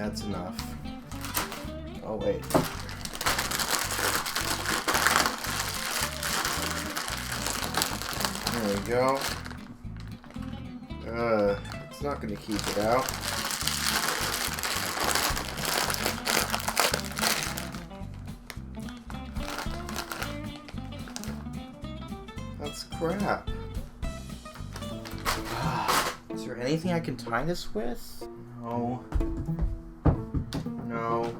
That's enough. Oh, wait. There we go. It's not going to keep it out. That's crap. Is there anything I can tie this with? No. No.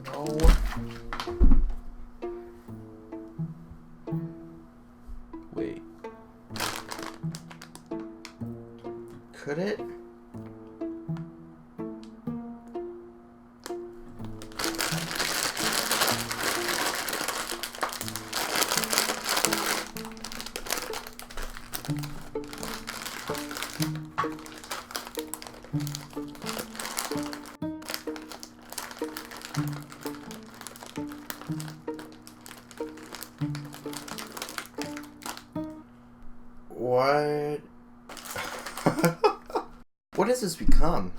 No. Wait. Could it? What? What has this become?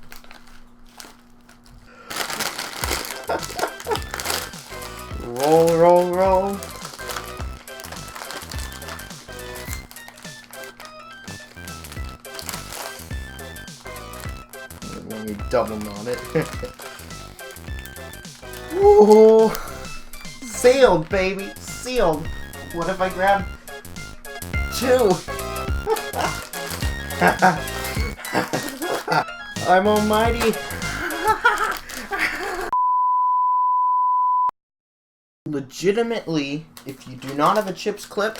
Roll, roll, roll. Let me double knot it. Ooh, sealed, baby, sealed. What if I grab 2? I'm almighty. Legitimately, if you do not have a chips clip,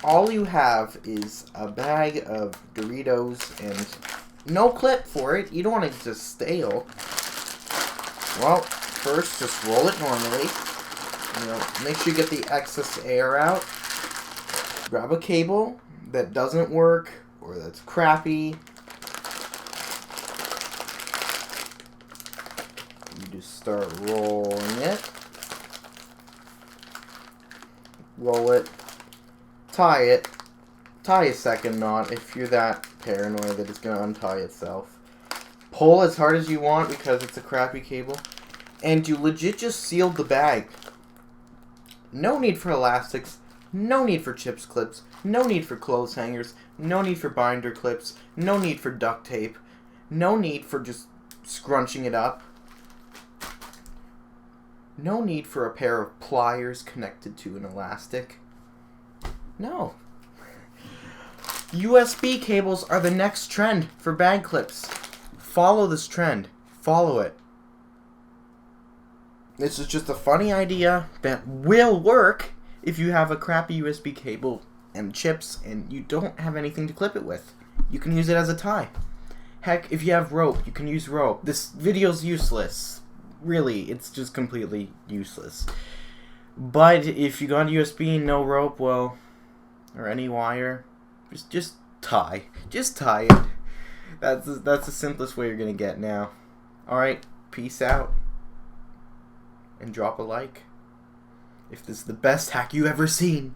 all you have is a bag of Doritos and no clip for it. You don't want it to stale. Well, first just roll it normally. Make sure you get the excess air out. Grab a cable that doesn't work or that's crappy. You just start rolling it. Roll it. Tie it. Tie a second knot if you're that paranoid that it's going to untie itself. Pull as hard as you want because it's a crappy cable. And you legit just sealed the bag. No need for elastics. No need for chips clips. No need for clothes hangers. No need for binder clips. No need for duct tape. No need for just scrunching it up. No need for a pair of pliers connected to an elastic. No. USB cables are the next trend for bag clips. Follow this trend. Follow it. This is just a funny idea that will work if you have a crappy USB cable and chips and you don't have anything to clip it with. You can use it as a tie. Heck, if you have rope, you can use rope. This video's useless. Really, it's just completely useless. But if you got USB and no rope, well, or any wire, just tie. Just tie it. That's the simplest way you're gonna get now. Alright, peace out. And drop a like if this is the best hack you ever seen.